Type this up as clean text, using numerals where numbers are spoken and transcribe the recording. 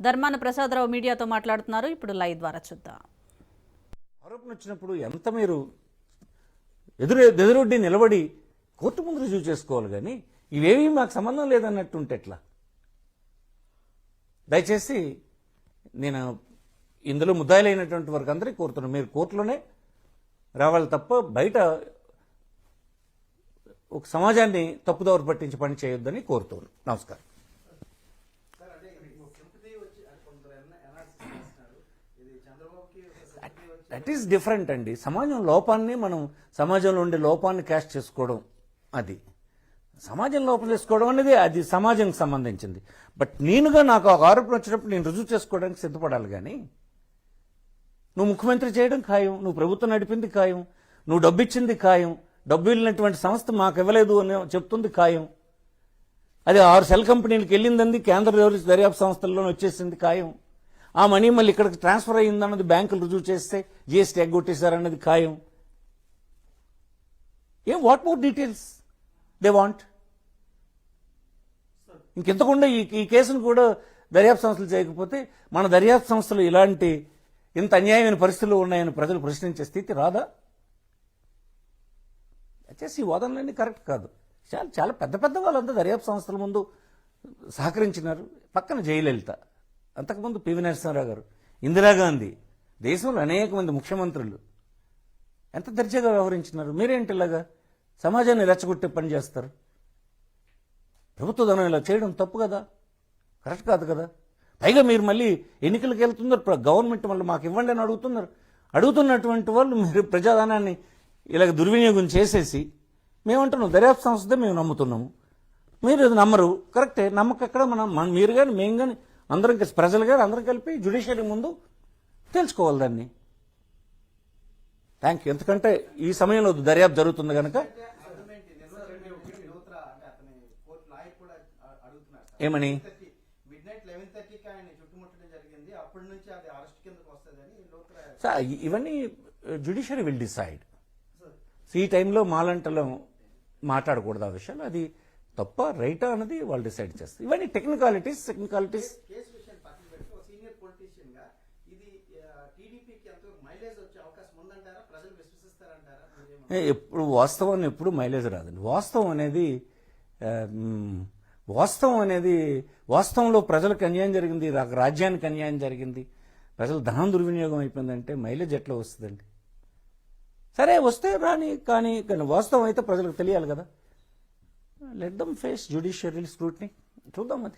ధర్మాన ప్రసాదరావు మీడియాతో మాట్లాడుతున్నారు. ఇప్పుడు లైవ్ ద్వారా చూద్దాం. ఆరోపణ వచ్చినప్పుడు ఎంత మీరు ఎదురొడ్డి నిలబడి కోర్టు ముందు రుజువు చేసుకోవాలి, కానీ ఇవేమీ మాకు సంబంధం లేదన్నట్టు ఉంటే ఎట్లా? దయచేసి నేను ఇందులో ముద్దాయిలైనటువంటి వారికి అందరికీ కోరుతున్నాను, మీరు కోర్టులోనే రావాలి తప్ప బయట ఒక సమాజాన్ని తప్పుదోవ పట్టించి పని చేయొద్దని కోరుతున్నాను. నమస్కారం. దట్ ఈస్ డిఫరెంట్ అండి. సమాజంలో ఉండే లోపాన్ని క్యాష్ చేసుకోవడం, అది సమాజం లోపల చేసుకోవడం అనేది అది సమాజంకి సంబంధించింది. బట్ నాకు ఒక ఆరోపణ వచ్చినప్పుడు నేను రుజువు చేసుకోవడానికి సిద్ధపడాలి, కానీ నువ్వు ముఖ్యమంత్రి చేయడం ఖాయం, నువ్వు ప్రభుత్వం నడిపింది ఖాయం, నువ్వు డబ్బు ఇచ్చింది ఖాయం, డబ్బు వెళ్ళినటువంటి సంస్థ మాకు ఇవ్వలేదు అని చెప్తుంది ఖాయం, అది 6 సెల్ కంపెనీలకు వెళ్ళిందంది కేంద్ర దర్యాప్తు సంస్థల్లోనే వచ్చేసింది ఖాయం, ఆ మనీ మళ్ళీ ఇక్కడికి ట్రాన్స్ఫర్ అయ్యిందన్నది బ్యాంకులు రుజువు చేస్తే జీఎస్టీ ఎగ్గొట్టేశారన్నది ఖాయం. What more details they want? ఇంకెంతకుండా ఈ కేసును కూడా దర్యాప్తు సంస్థలు చేయకపోతే మన దర్యాప్తు సంస్థలు ఇలాంటి ఇంత అన్యాయమైన పరిస్థితులు ఉన్నాయని ప్రజలు ప్రశ్నించే స్థితి రాదా? వచ్చేసి ఈ వాదనలన్నీ కరెక్ట్ కాదు. చాలా పెద్ద పెద్ద వాళ్ళంతా దర్యాప్తు సంస్థల ముందు సహకరించినారు. పక్కన జయలలిత, అంతకుముందు పివి నరసింహారావు గారు, ఇందిరాగాంధీ, దేశంలో అనేక మంది ముఖ్యమంత్రులు ఎంత దర్జాగా వ్యవహరించినారు. మీరేంటి ఇలాగా సమాజాన్ని రెచ్చగొట్టే పని చేస్తారు? ప్రభుత్వ ధనం ఇలా చేయడం తప్పు కదా, కరెక్ట్ కాదు కదా. పైగా మీరు మళ్ళీ ఎన్నికలకు వెళ్తున్నారు, గవర్నమెంట్ మళ్ళీ మాకు ఇవ్వండి అని అడుగుతున్నటువంటి వాళ్ళు మీరు ప్రజాధనాన్ని ఇలాగ దుర్వినియోగం చేసేసి మేమంటున్నాం దర్యాప్తు సంస్థే మేము నమ్ముతున్నాము, మీరు ఇది నమ్మరు. కరెక్టే, నమ్మకక్కడ మీరు కానీ మేము కానీ అందరం కలిసి ప్రజలు కానీ అందరం కలిపి జ్యుడిషియరీ ముందు తెలుసుకోవాలి దాన్ని. Thank you. ఎందుకంటే ఈ సమయంలో దర్యాప్తు జరుగుతుంది కనుక. ఏమని? ఇవన్నీ జ్యుడిషియరీ విల్ డిసైడ్. ఈ టైంలో మాలంటలో మాట్లాడకూడదు ఆ విషయాలు, అది తప్ప రైటా అన్నది వాళ్ళు డిసైడ్ చేస్తారు. ఇవన్నీ టెక్నికాలిటీస్. ఎప్పుడు వాస్తవాన్ని ఎప్పుడు మైలేజ్ రాదండి. వాస్తవంలో ప్రజలకు అన్యాయం జరిగింది, రాజ్యానికి అన్యాయం జరిగింది, ప్రజలు ధనం దుర్వినియోగం అయిపోయిందంటే మైలేజ్ ఎట్లా వస్తుందండి? సరే వస్తే రాని, కానీ వాస్తవం అయితే ప్రజలకు తెలియాలి కదా. Let them face judiciary scrutiny. చూద్దాం అది.